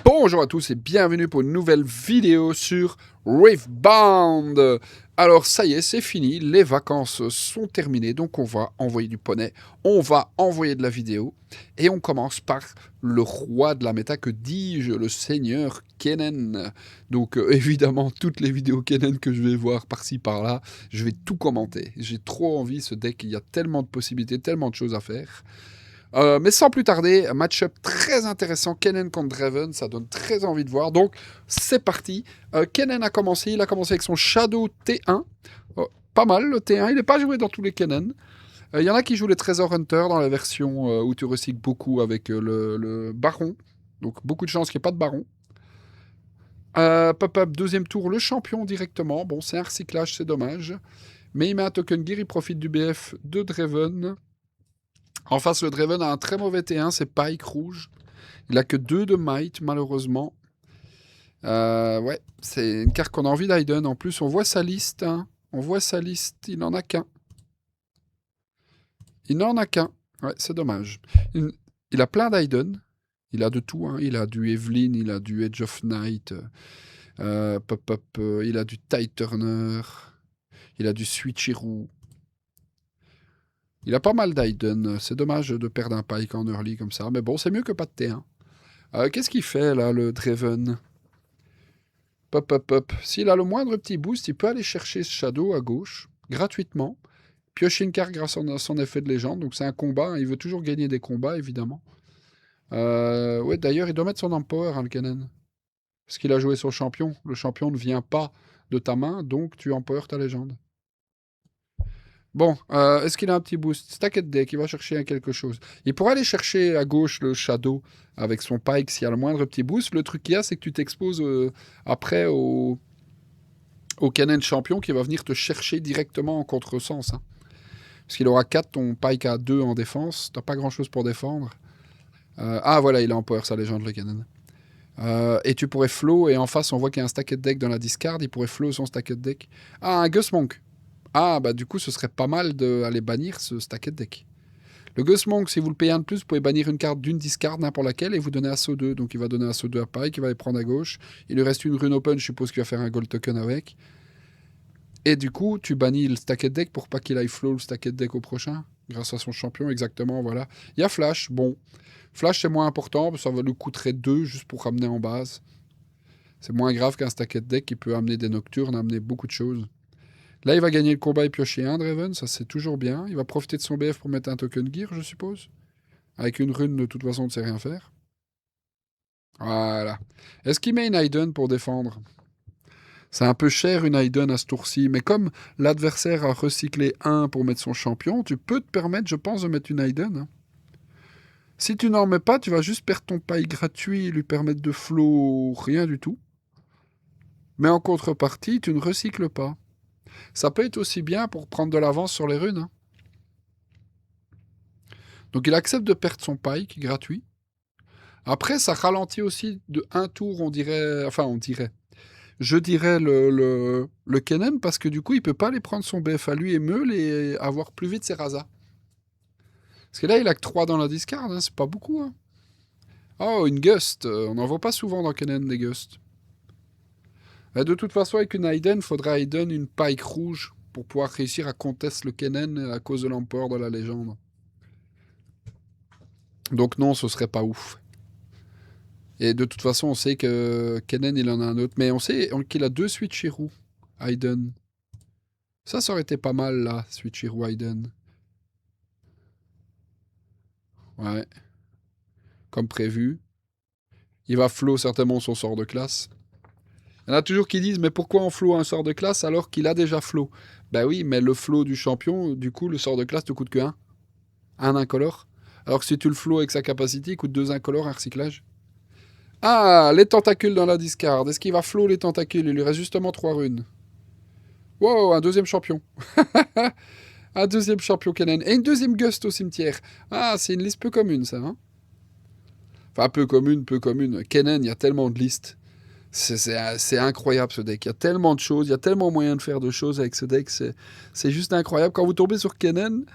Bonjour à tous et bienvenue pour une nouvelle vidéo sur Riftbound. Alors ça y est, c'est fini, les vacances sont terminées, donc on va envoyer du poney, on va envoyer de la vidéo, et on commence par le roi de la méta, que dis-je, le seigneur Kennen. Donc évidemment, toutes les vidéos Kennen que je vais voir par-ci par-là, je vais tout commenter. J'ai trop envie, ce deck, il y a tellement de possibilités, tellement de choses à faire. Mais sans plus tarder, un match-up très intéressant, Kennen contre Draven, ça donne très envie de voir. Donc, c'est parti. Kennen a commencé, il a commencé avec son Shadow T1. Pas mal le T1, il n'est pas joué dans tous les Kennen. Il y en a qui jouent les Treasure Hunter dans la version où tu recycles beaucoup avec le Baron. Donc, beaucoup de chances qu'il n'y ait pas de Baron. Pop-up, deuxième tour, le champion directement. Bon, c'est un recyclage, c'est dommage. Mais il met un token gear, il profite du BF de Draven. En face, le Draven a un très mauvais T1, c'est Pike rouge. Il a que 2 de might, malheureusement. Ouais, c'est une carte qu'on a envie d'Aiden. En plus, on voit sa liste. Hein. On voit sa liste. Il n'en a qu'un. Il n'en a qu'un. Ouais, c'est dommage. Il a plein d'Aiden. Il a de tout. Hein. Il a du Evelyn, il a du Edge of Night. Il a du Tide Turner. Il a du Switcheroo. Il a pas mal d'Aiden. C'est dommage de perdre un Pike en early comme ça. Mais bon, c'est mieux que pas de T1. Qu'est-ce qu'il fait là, le Draven? S'il a le moindre petit boost, il peut aller chercher ce Shadow à gauche, gratuitement. Piocher une carte grâce à son effet de légende. Donc c'est un combat. Hein. Il veut toujours gagner des combats, évidemment. Ouais, d'ailleurs, il doit mettre son Empower, hein, le Kennen. Parce qu'il a joué son champion. Le champion ne vient pas de ta main, donc tu Empower ta légende. Bon, est-ce qu'il a un petit boost? Stacked deck, il va chercher quelque chose. Il pourrait aller chercher à gauche le Shadow avec son Pike s'il y a le moindre petit boost. Le truc qu'il y a, c'est que tu t'exposes après au Kennen champion qui va venir te chercher directement en contresens. Hein. Parce qu'il aura 4, ton Pike a 2 en défense. T'as pas grand-chose pour défendre. Voilà, il a Empower sa légende, le Kennen. Et tu pourrais flow, et en face, on voit qu'il y a un stacked deck dans la discard. Il pourrait flow son stacked deck. Ah, un Ghost Monk. Ah, bah du coup, ce serait pas mal d'aller bannir ce stacked deck. Le Ghost Monk, si vous le payez un de plus, vous pouvez bannir une carte d'une discard, n'importe laquelle, et vous donner Assaut 2. Donc il va donner Assaut 2 à Pike, il va les prendre à gauche. Il lui reste une rune open, je suppose qu'il va faire un gold token avec. Et du coup, tu bannis le stacked deck pour pas qu'il aille flow le stacked deck au prochain. Grâce à son champion, exactement, voilà. Il y a Flash, bon. Flash, c'est moins important, ça va lui coûter 2 juste pour ramener en base. C'est moins grave qu'un stacked deck qui peut amener des nocturnes, amener beaucoup de choses. Là, il va gagner le combat et piocher un Draven, ça c'est toujours bien. Il va profiter de son BF pour mettre un token gear, je suppose. Avec une rune, de toute façon, on ne sait rien faire. Voilà. Est-ce qu'il met une Aiden pour défendre? C'est un peu cher une Aiden à ce tour-ci, mais comme l'adversaire a recyclé un pour mettre son champion, tu peux te permettre, je pense, de mettre une Aiden. Hein. Si tu n'en mets pas, tu vas juste perdre ton paille gratuit et lui permettre de flow rien du tout. Mais en contrepartie, tu ne recycles pas. Ça peut être aussi bien pour prendre de l'avance sur les runes. Hein. Donc il accepte de perdre son pike gratuit. Après, ça ralentit aussi de un tour, on dirait. Enfin, on dirait. Je dirais le Kennen parce que du coup, il peut pas aller prendre son BF à lui et meule et avoir plus vite ses rasas. Parce que là, il a que 3 dans la discard, hein, c'est pas beaucoup. Hein. Oh, une Gust. On n'en voit pas souvent dans Kennen des Gust. De toute façon, avec une Aiden, il faudra Aiden une pike rouge pour pouvoir réussir à contester le Kennen à cause de l'empereur de la légende. Donc non, ce serait pas ouf. Et de toute façon, on sait que Kennen, il en a un autre. Mais on sait qu'il a 2 Switcheroo, Aiden. Ça aurait été pas mal, là, Switcheroo Aiden. Ouais, comme prévu. Il va flow certainement son sort de classe. Il y en a toujours qui disent, mais pourquoi on flow un sort de classe alors qu'il a déjà flow? Bah oui, mais le flow du champion, du coup, le sort de classe te coûte que 1. Un incolore. Alors que si tu le flow avec sa capacité, il coûte 2 incolores, un recyclage. Ah, les tentacules dans la discard. Est-ce qu'il va flow les tentacules? Il lui reste justement 3 runes. Wow, un deuxième champion. Un deuxième champion Kennen. Et une deuxième Gust au cimetière. Ah, c'est une liste peu commune, ça. Hein, enfin, peu commune, peu commune. Kennen, il y a tellement de listes. C'est incroyable ce deck. Il y a tellement de choses, il y a tellement moyen de faire de choses avec ce deck. C'est juste incroyable. Quand vous tombez sur Kennen,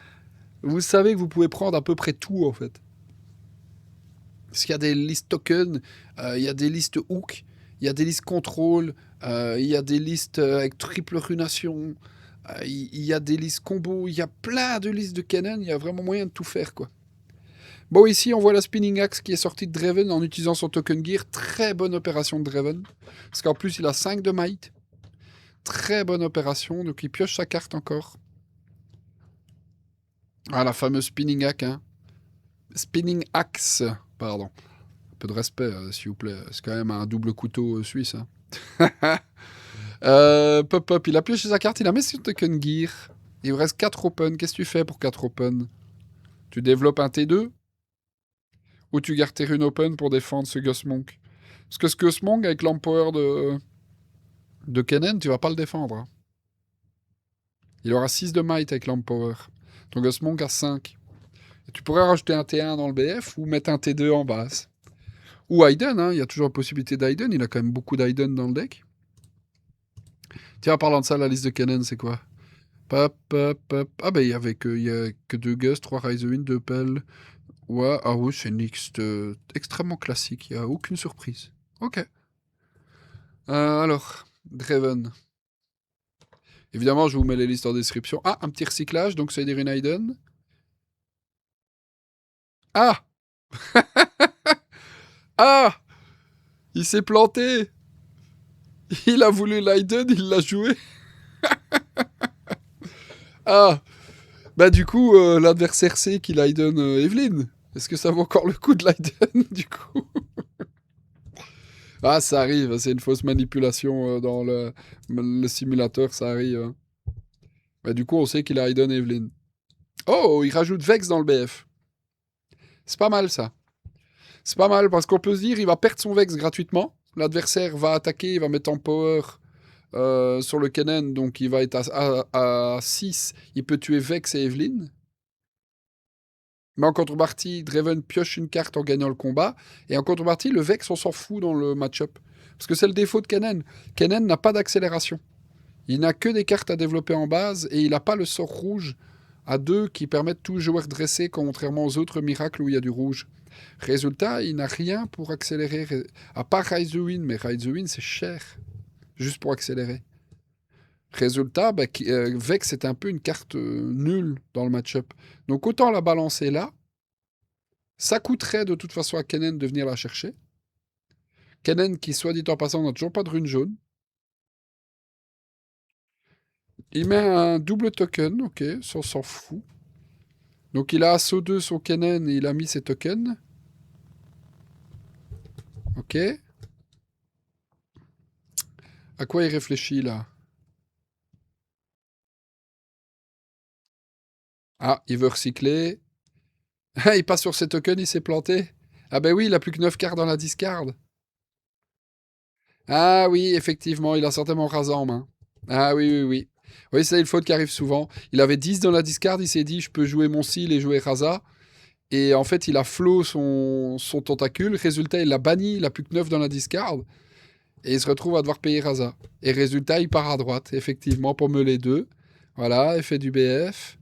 vous savez que vous pouvez prendre à peu près tout, en fait. Parce qu'il y a des listes tokens, il y a des listes hook, il y a des listes contrôle, il y a des listes avec triple runation, il y a des listes combo, il y a plein de listes de Kennen, il y a vraiment moyen de tout faire, quoi. Bon, ici, on voit la Spinning Axe qui est sortie de Draven en utilisant son token gear. Très bonne opération de Draven. Parce qu'en plus, il a 5 de might. Très bonne opération. Donc, il pioche sa carte encore. Ah, la fameuse Spinning Axe, hein. Spinning Axe, pardon. Un peu de respect, s'il vous plaît. C'est quand même un double couteau suisse, hein. Pop-up, il a pioché sa carte, il a mis son token gear. Il vous reste 4 open. Qu'est-ce que tu fais pour 4 open? Tu développes un T2? Ou tu gardes tes runes open pour défendre ce Ghost Monk? Parce que ce Ghost Monk, avec l'Empower de Kennen, tu vas pas le défendre, hein. Il aura 6 de might avec l'Empower. Ton Ghost Monk a 5. Et tu pourrais rajouter un T1 dans le BF ou mettre un T2 en base. Ou Hayden, hein, il y a toujours la possibilité d'Hayden. Il a quand même beaucoup d'Hayden dans le deck. Tiens, en parlant de ça, la liste de Kennen, c'est quoi? Pop, pop, pop. Ah, bah, il y a que 2 Ghosts, 3 Rise of Wind, 2 Pell. Ouais, ah oui, c'est une liste extrêmement classique. Il n'y a aucune surprise. Ok. Alors, Draven. Évidemment, je vous mets les listes en description. Ah, un petit recyclage, donc c'est des Hayden. Ah! Ah! Il s'est planté! Il a voulu Leiden, il l'a joué. Ah! Bah du coup, l'adversaire sait qu'il Leiden Evelyn. Est-ce que ça vaut encore le coup de Leiden, du coup? Ah, ça arrive, c'est une fausse manipulation dans le simulateur, ça arrive, hein. Bah du coup, on sait qu'il a Leiden Evelyn. Oh, il rajoute Vex dans le BF. C'est pas mal, ça. C'est pas mal, parce qu'on peut se dire, il va perdre son Vex gratuitement. L'adversaire va attaquer, il va mettre en power sur le Kennen, donc il va être à 6. Il peut tuer Vex et Evelyn. Mais en contrepartie, Draven pioche une carte en gagnant le combat. Et en contrepartie, le Vex, on s'en fout dans le match-up. Parce que c'est le défaut de Kennen. Kennen n'a pas d'accélération. Il n'a que des cartes à développer en base et il n'a pas le sort rouge à 2 qui permettent tout joueur dressé, contrairement aux autres miracles où il y a du rouge. Résultat, il n'a rien pour accélérer, à part Rise the Wind, mais Rise the Wind c'est cher, juste pour accélérer. Résultat, bah, Vex est un peu une carte nulle dans le match-up. Donc autant la balancer là, ça coûterait de toute façon à Kennen de venir la chercher. Kennen qui, soit dit en passant, n'a toujours pas de rune jaune. Il met un double token, ok, ça on s'en fout. Donc il a assaut 2 son Kennen et il a mis ses tokens. Ok. À quoi il réfléchit là? Ah, il veut recycler. Ah, il passe sur ses tokens, il s'est planté. Ah ben oui, il a plus que 9 cartes dans la discard. Ah oui, effectivement, il a certainement Raza en main. Ah oui, oui, oui. Oui, c'est une faute qui arrive souvent. Il avait 10 dans la discard, il s'est dit je peux jouer mon seal et jouer Raza. Et en fait, il a flow son tentacule. Résultat, il l'a banni, il a plus que 9 dans la discard. Et il se retrouve à devoir payer Raza. Et résultat, il part à droite, effectivement, pour me les deux. Voilà, effet du BF.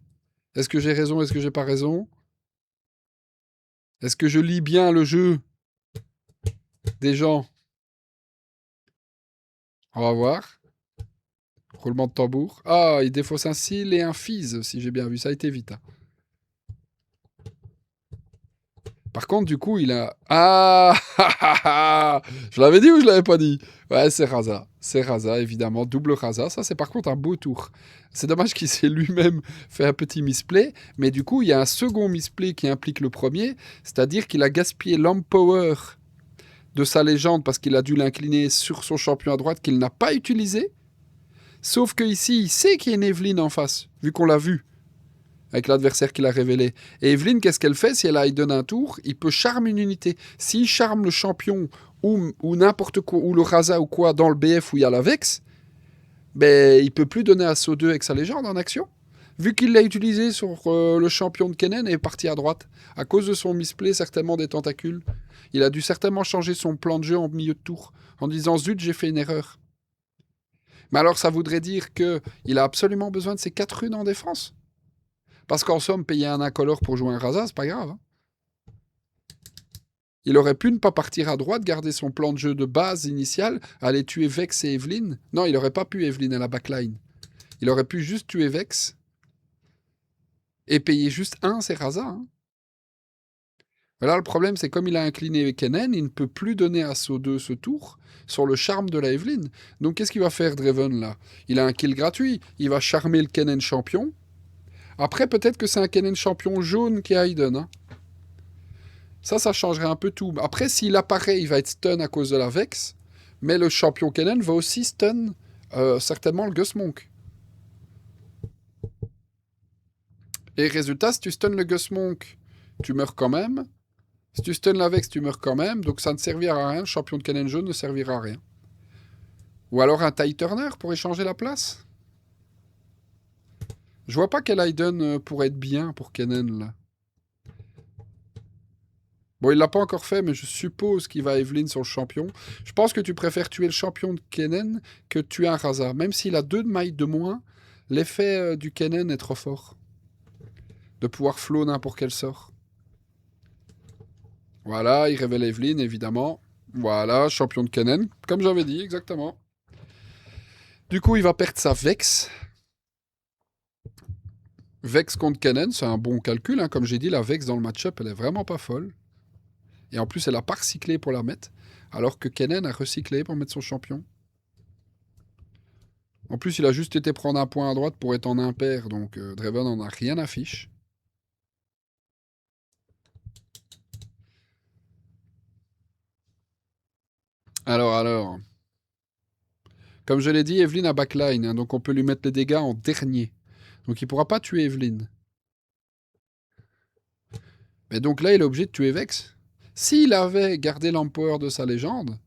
Est-ce que j'ai raison, est-ce que j'ai pas raison? Est-ce que je lis bien le jeu des gens? On va voir. Roulement de tambour. Ah, il défausse un seal et un fizz, si j'ai bien vu. Ça a été vite, hein. Par contre, du coup, il a... Ah je l'avais dit ou je l'avais pas dit? Ouais, c'est Raza. C'est Raza, évidemment. Double Raza. Ça, c'est par contre un beau tour. C'est dommage qu'il s'est lui-même fait un petit misplay. Mais du coup, il y a un second misplay qui implique le premier. C'est-à-dire qu'il a gaspillé l'Empower de sa légende parce qu'il a dû l'incliner sur son champion à droite qu'il n'a pas utilisé. Sauf que ici, il sait qu'il y a une Evelyn en face, vu qu'on l'a vu avec l'adversaire qu'il a révélé. Et Evelyn, qu'est-ce qu'elle fait? Si elle donne un tour, il peut charme une unité. S'il charme le champion ou n'importe quoi, ou le Raza ou quoi, dans le BF où il y a la Vex, ben, il peut plus donner assaut 2 avec sa légende en action. Vu qu'il l'a utilisé sur le champion de Kennen et est parti à droite. À cause de son misplay, certainement des tentacules. Il a dû certainement changer son plan de jeu en milieu de tour. En disant, zut, j'ai fait une erreur. Mais alors, ça voudrait dire qu'il a absolument besoin de ses 4 runes en défense. Parce qu'en somme, payer un incolore pour jouer un Raza, c'est pas grave, hein. Il aurait pu ne pas partir à droite, garder son plan de jeu de base initial, aller tuer Vex et Evelyn. Non, il aurait pas pu Evelyn à la backline. Il aurait pu juste tuer Vex et payer juste un Serraza. Hein. Voilà, le problème, c'est comme il a incliné Kennen, il ne peut plus donner à SO2 ce tour sur le charme de la Evelyn. Donc qu'est-ce qu'il va faire Draven là? Il a un kill gratuit, il va charmer le Kennen champion. Après, peut-être que c'est un Kennen champion jaune qui est Hayden. Hein. Ça changerait un peu tout. Après, s'il apparaît, il va être stun à cause de la Vex. Mais le champion Kennen va aussi stun certainement le Gus Monk. Et résultat, si tu stun le Gus Monk, tu meurs quand même. Si tu stun la Vex, tu meurs quand même. Donc ça ne servira à rien. Le champion de Kennen jaune ne servira à rien. Ou alors un Ty Turner pour échanger la place. Je vois pas quel Hayden pourrait être bien pour Kennen là. Bon, il l'a pas encore fait, mais je suppose qu'il va Evelyn sur le champion. Je pense que tu préfères tuer le champion de Kennen que tuer un Raza. Même s'il a 2 de mailles de moins, l'effet du Kennen est trop fort. De pouvoir flow n'importe quel sort. Voilà, il révèle Evelyn, évidemment. Voilà, champion de Kennen, comme j'avais dit, exactement. Du coup, il va perdre sa Vex. Vex contre Kennen, c'est un bon calcul. Hein. Comme j'ai dit, la Vex dans le match-up, elle est vraiment pas folle. Et en plus, elle a pas recyclé pour la mettre. Alors que Kennen a recyclé pour mettre son champion. En plus, il a juste été prendre un point à droite pour être en impair, donc Draven en a rien à fiche. Alors. Comme je l'ai dit, Evelyn a backline, hein, donc on peut lui mettre les dégâts en dernier. Donc il pourra pas tuer Evelyn. Mais donc là, il est obligé de tuer Vex. S'il avait gardé l'empower de sa légende,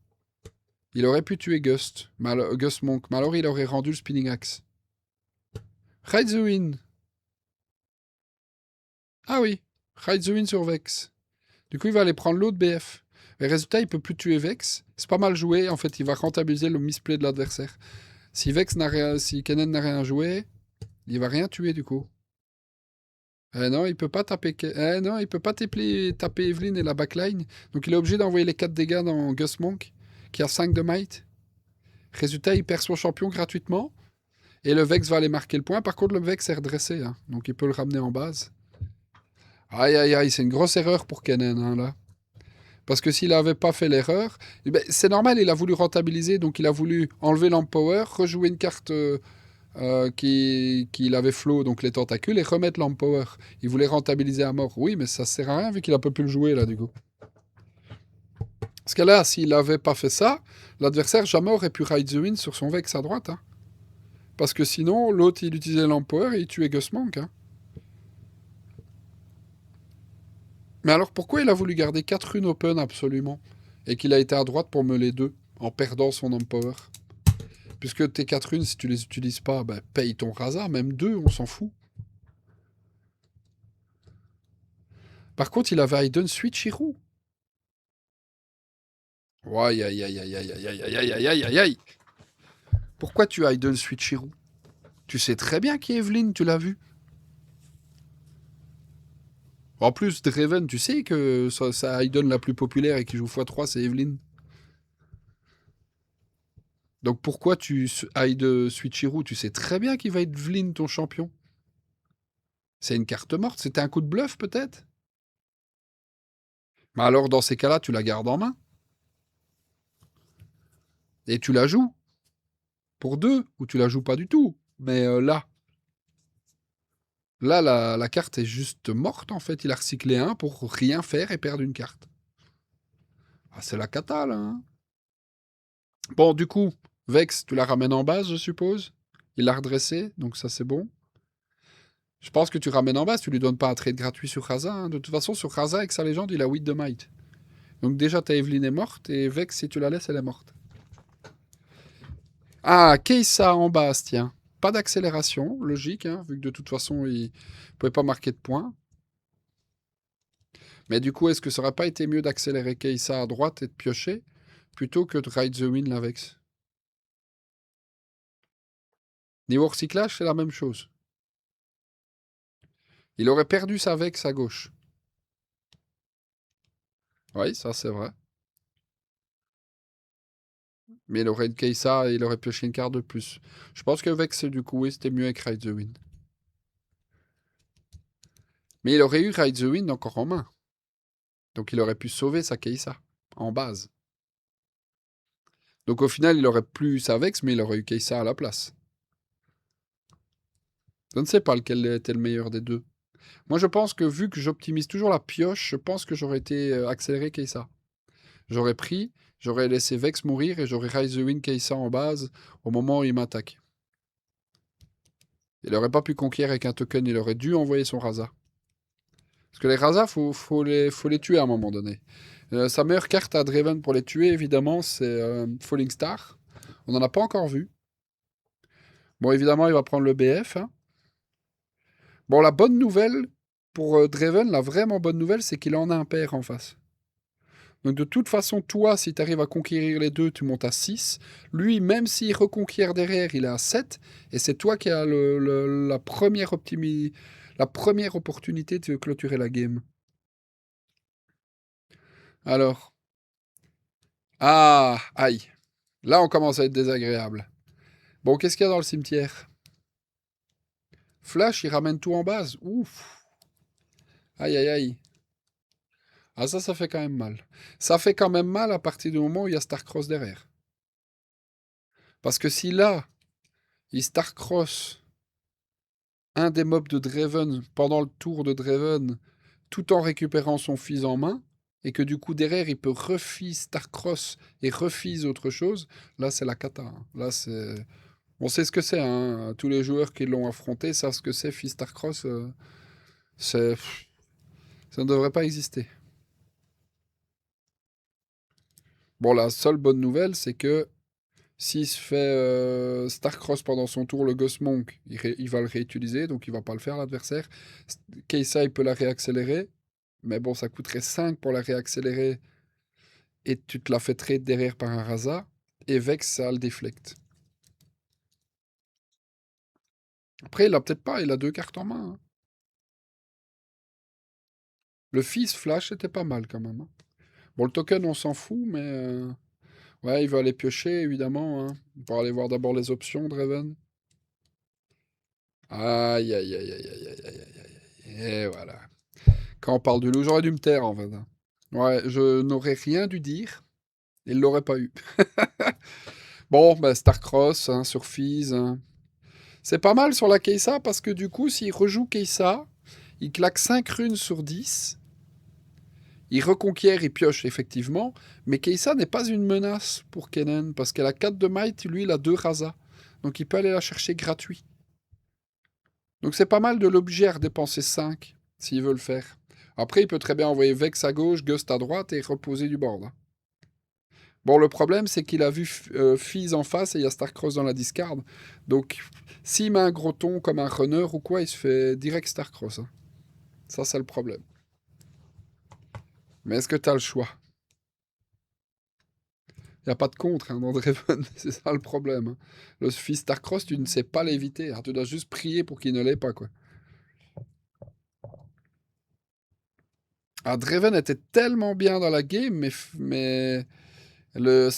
il aurait pu tuer Gust Monk, mais alors il aurait rendu le Spinning Axe. Ride the Wind. Ah oui, Ride the Wind sur Vex. Du coup, il va aller prendre l'autre BF. Mais résultat, il peut plus tuer Vex. C'est pas mal joué. En fait, il va rentabiliser le misplay de l'adversaire. Si si Kennen n'a rien joué, il va rien tuer du coup. Non, il peut pas taper. Non, il peut pas taper Evelyn et la backline. Donc il est obligé d'envoyer les 4 dégâts dans Gus Monk, qui a 5 de might. Résultat, il perd son champion gratuitement. Et le Vex va aller marquer le point. Par contre, le Vex est redressé. Hein, donc il peut le ramener en base. Aïe, aïe, aïe, c'est une grosse erreur pour Kennen, hein, là. Parce que s'il n'avait pas fait l'erreur, c'est normal, il a voulu rentabiliser, donc il a voulu enlever l'Empower, rejouer une carte qu'il avait flow, donc les tentacules, et remettre l'Empower. Il voulait rentabiliser à mort. Oui, mais ça sert à rien vu qu'il a pas pu le jouer là, du coup. Parce que là, s'il n'avait pas fait ça, l'adversaire jamais aurait pu ride the win sur son Vex à droite. Hein. Parce que sinon, l'autre, il utilisait l'Empower et il tuait Gus Monk. Hein. Mais alors pourquoi il a voulu garder 4 runes open absolument et qu'il a été à droite pour me les deux en perdant son Empower? Puisque tes 4 runes, si tu les utilises pas, bah, paye ton Raza, même 2, on s'en fout. Par contre, il avait Hayden Switcheroo. Aïe, aïe, aïe, aïe, aïe, aïe, aïe, aïe, aïe, aïe, aïe, aïe. Pourquoi tu as Hayden Switcheroo? Tu sais très bien qui est Evelyn, tu l'as vu. En plus, Draven, tu sais que sa Hayden la plus populaire et qui joue x3, c'est Evelyn. Donc pourquoi tu hide Switcheroo? Tu sais très bien qu'il va être Evelyn, ton champion. C'est une carte morte, c'était un coup de bluff peut-être? Mais alors dans ces cas-là, tu la gardes en main. Et tu la joues. Pour 2, ou tu la joues pas du tout. Mais là la carte est juste morte en fait. Il a recyclé un pour rien faire et perdre une carte. Ah, c'est la cata là. Hein. Bon, du coup, Vex, tu la ramènes en base, je suppose. Il l'a redressé, donc ça c'est bon. Je pense que tu ramènes en base, tu lui donnes pas un trade gratuit sur Raza. Hein. De toute façon, sur Raza, avec sa légende, il a 8 de might. Donc déjà, ta Evelyn est morte, et Vex, si tu la laisses, elle est morte. Ah, Keissa en base, tiens. Pas d'accélération, logique, hein, vu que de toute façon, il ne pouvait pas marquer de points. Mais du coup, est-ce que ça aurait pas été mieux d'accélérer Keissa à droite et de piocher, plutôt que de ride the win la Vex? Niveau recyclage, c'est la même chose. Il aurait perdu sa Vex à gauche. Oui, ça c'est vrai. Mais il aurait une Keisa et il aurait pioché une carte de plus. Je pense que Vex, du coup, oui, c'était mieux avec Ride the Wind. Mais il aurait eu Ride the Wind encore en main. Donc il aurait pu sauver sa Keisa en base. Donc au final, il aurait plus sa Vex, mais il aurait eu Keisa à la place. Je ne sais pas lequel était le meilleur des deux. Moi, je pense que vu que j'optimise toujours la pioche, je pense que j'aurais été accéléré Keisa. J'aurais pris, j'aurais laissé Vex mourir et j'aurais Rise the Wind Keisa en base au moment où il m'attaque. Il n'aurait pas pu conquérir avec un token, il aurait dû envoyer son Raza. Parce que les Raza, faut les tuer à un moment donné. Sa meilleure carte à Draven pour les tuer, évidemment, c'est Falling Star. On n'en a pas encore vu. Bon, évidemment, il va prendre le BF. Hein. Bon, la bonne nouvelle pour Draven, la vraiment bonne nouvelle, c'est qu'il en a un pair en face. Donc de toute façon, toi, si tu arrives à conquérir les deux, tu montes à 6. Lui, même s'il reconquiert derrière, il est à 7. Et c'est toi qui as la première opportunité de clôturer la game. Alors. Ah, aïe. Là, on commence à être désagréable. Bon, qu'est-ce qu'il y a dans le cimetière? Flash, il ramène tout en base. Ouf. Aïe, aïe, aïe. Ah, ça fait quand même mal. Ça fait quand même mal à partir du moment où il y a Starcross derrière. Parce que si là, il Starcross un des mobs de Draven pendant le tour de Draven, tout en récupérant son fils en main, et que du coup derrière il peut refuse Starcross et refuse autre chose, là c'est la cata. Hein. Là c'est. On sait ce que c'est, hein. Tous les joueurs qui l'ont affronté savent ce que c'est, fils Starcross. C'est. Ça ne devrait pas exister. Bon, la seule bonne nouvelle, c'est que s'il se fait Starcross pendant son tour, le Ghost Monk, il va le réutiliser, donc il va pas le faire l'adversaire. Keisa, il peut la réaccélérer, mais bon, ça coûterait 5 pour la réaccélérer, et tu te la fais trade derrière par un Raza, et Vex, ça le déflecte. Après, il a peut-être pas, il a 2 cartes en main. Hein. Le fils Flash était pas mal quand même. Hein. Bon, le token, on s'en fout, mais... ouais, il va aller piocher, évidemment. Hein. Il va aller voir d'abord les options, Draven. Aïe, aïe, aïe, aïe, aïe, aïe, aïe, aïe, aïe. Et voilà. Quand on parle de loup, j'aurais dû me taire, en fait. Hein. Ouais, je n'aurais rien dû dire. Il l'aurait pas eu. Bon, bah, Starcross, hein, sur Fizz. Hein. C'est pas mal sur la Keisa, parce que du coup, s'il rejoue Keisa, il claque 5 runes sur 10. Il reconquiert, il pioche, effectivement. Mais Keisa n'est pas une menace pour Kennen, parce qu'elle a 4 de might, lui, il a 2 Raza. Donc il peut aller la chercher gratuit. Donc c'est pas mal de l'obliger à dépenser 5, s'il veut le faire. Après, il peut très bien envoyer Vex à gauche, Gust à droite et reposer du board. Hein. Bon, le problème, c'est qu'il a vu Fizz en face et il y a Starcross dans la discard. Donc, s'il met un gros ton comme un runner ou quoi, il se fait direct Starcross. Hein. Ça, c'est le problème. Mais est-ce que tu as le choix? Il n'y a pas de contre hein, dans Draven, c'est ça le problème. Hein. Le Fizz Starcross, tu ne sais pas l'éviter. Hein. Tu dois juste prier pour qu'il ne l'ait pas, quoi. Ah, Draven était tellement bien dans la game, mais le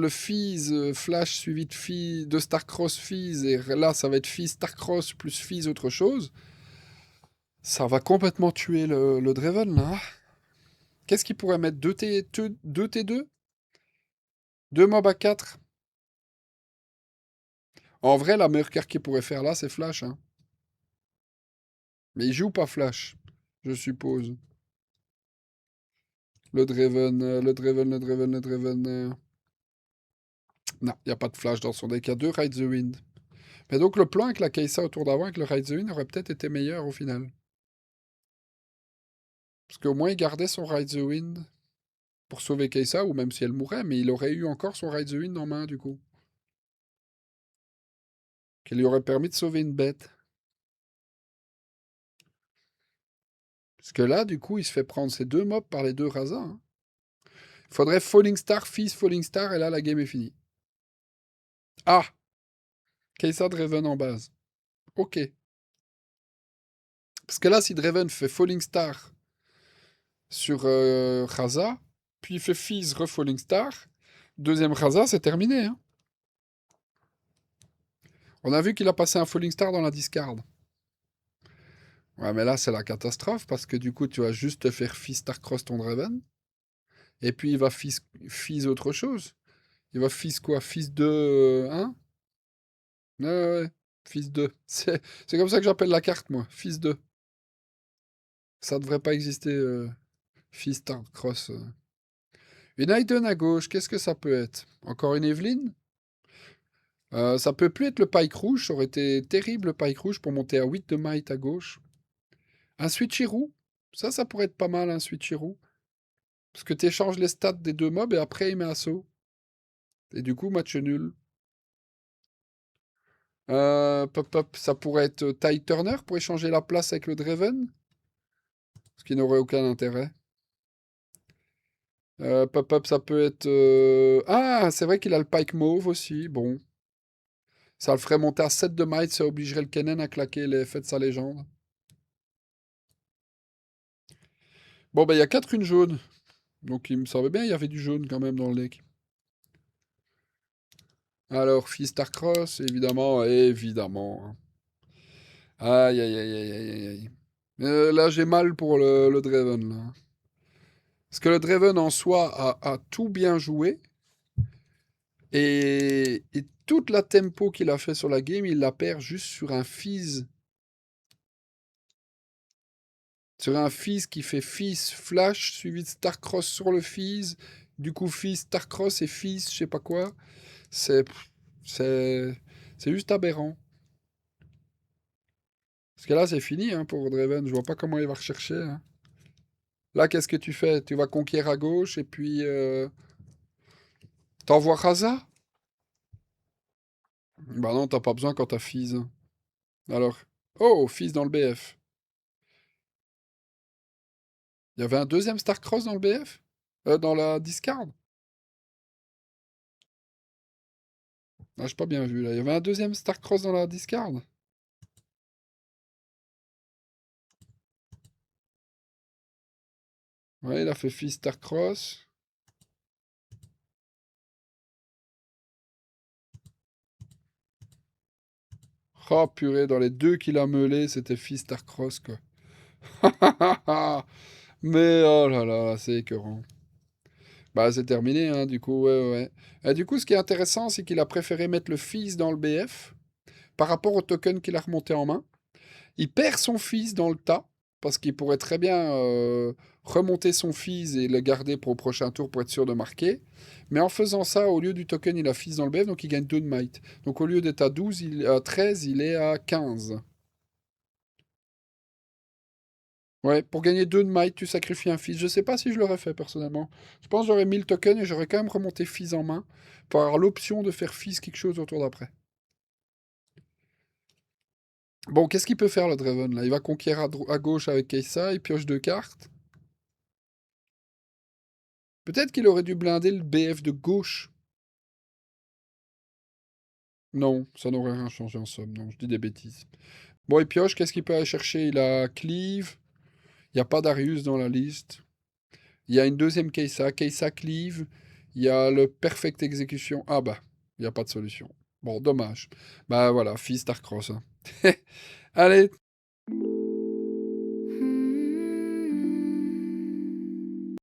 Fizz Flash suivi de Starcross Fizz, et là ça va être Fizz Starcross plus Fizz autre chose, ça va complètement tuer le Draven là. Hein. Qu'est-ce qu'il pourrait mettre 2T2 2 mobs à 4. En vrai, la meilleure carte qu'il pourrait faire là, c'est Flash. Hein. Mais il joue pas Flash, je suppose. Le Draven, le Draven, le Draven, le Draven. Non, il n'y a pas de Flash dans son deck. Il y a 2 Ride the Wind. Mais donc le plan avec la Kai'Sa autour d'avant, avec le Ride the Wind, aurait peut-être été meilleur au final. Parce qu'au moins il gardait son Ride the Wind pour sauver Kai'Sa, ou même si elle mourait, mais il aurait eu encore son Ride the Wind en main du coup. Qui lui aurait permis de sauver une bête. Parce que là, du coup, il se fait prendre ses 2 mobs par les 2 Raza. Hein. Il faudrait Falling Star, Fizz, Falling Star, et là la game est finie. Ah! Kai'Sa Draven en base. Ok. Parce que là, si Draven fait Falling Star sur Raza, puis il fait Fizz, Falling Star. Deuxième Raza, c'est terminé, hein. On a vu qu'il a passé un Falling Star dans la discard. Ouais, mais là, c'est la catastrophe, parce que du coup, tu vas juste te faire Fizz Starcross ton Draven, et puis il va Fizz autre chose. Il va Fizz quoi? Fizz 2, 1? Ouais, ouais, ouais. Fizz 2. C'est comme ça que j'appelle la carte, moi. Fizz 2. Ça devrait pas exister, Fizz Starcross. Une Aiden à gauche, qu'est-ce que ça peut être? Encore une Evelyne? Ça peut plus être le Pike rouge, ça aurait été terrible le Pike rouge pour monter à 8 de might à gauche. Un Switcheroo? Ça pourrait être pas mal un Switcheroo. Parce que tu échanges les stats des deux mobs et après il met assaut. Et du coup, match nul. Ça pourrait être Tide Turner pour échanger la place avec le Draven. Ce qui n'aurait aucun intérêt. Ça peut être. Ah, c'est vrai qu'il a le Pike Mauve aussi. Bon. Ça le ferait monter à 7 de might, ça obligerait le Kennen à claquer les effets de sa légende. Bon, bah, il y a 4 runes jaunes. Donc, il me semblait bien, il y avait du jaune quand même dans le deck. Alors, Fizz Starcross, évidemment, évidemment, hein. Aïe, aïe, aïe, aïe, aïe, aïe. Là, j'ai mal pour le Draven, là. Parce que le Draven, en soi, a tout bien joué. Et toute la tempo qu'il a fait sur la game, il la perd juste sur un Fizz. Sur un Fizz qui fait Fizz Flash, suivi de Starcross sur le Fizz. Du coup, Fizz Starcross et Fizz, je sais pas quoi. C'est... C'est... C'est juste aberrant. Parce que là, c'est fini hein, pour Draven. Je vois pas comment il va rechercher, hein. Là, qu'est-ce que tu fais? Tu vas conquérir à gauche et puis t'envoies Raza? Bah non, t'as pas besoin quand t'as Fizz. Alors, oh, Fizz dans le BF. Il y avait un deuxième Starcross dans le BF? Dans la discard? Ah, j'ai pas bien vu là. Il y avait un deuxième Starcross dans la discard? Ouais, il a fait Fizz Starcross. Oh purée, dans les deux qu'il a meulés, c'était Fizz Starcross quoi. Mais oh là là, c'est écœurant. Bah, c'est terminé, hein, du coup, ouais, ouais, ouais. Et du coup, ce qui est intéressant, c'est qu'il a préféré mettre le fils dans le BF par rapport au token qu'il a remonté en main. Il perd son fils dans le tas, parce qu'il pourrait très bien remonter son fils et le garder pour le prochain tour pour être sûr de marquer. Mais en faisant ça, au lieu du token, il a fils dans le BF, donc il gagne 2 de might. Donc au lieu d'être à 12, à 13, il est à 15. Ouais, pour gagner 2 de might, tu sacrifies un fils. Je sais pas si je l'aurais fait personnellement. Je pense que j'aurais mis le token et j'aurais quand même remonté fils en main pour avoir l'option de faire fils quelque chose au tour d'après. Bon, qu'est-ce qu'il peut faire le Draven là? Il va conquérir à gauche avec Kai'Sa, il pioche 2 cartes. Peut-être qu'il aurait dû blinder le BF de gauche. Non, ça n'aurait rien changé en somme. Non, je dis des bêtises. Bon, il pioche, qu'est-ce qu'il peut aller chercher? Il a Cleave. Il n'y a pas Darius dans la liste. Il y a une deuxième Kai'Sa. Kai'Sa Cleave. Il y a le Perfect Execution. Ah bah, il n'y a pas de solution. Bon, dommage. Bah voilà, fils Starcross, hein. Allez,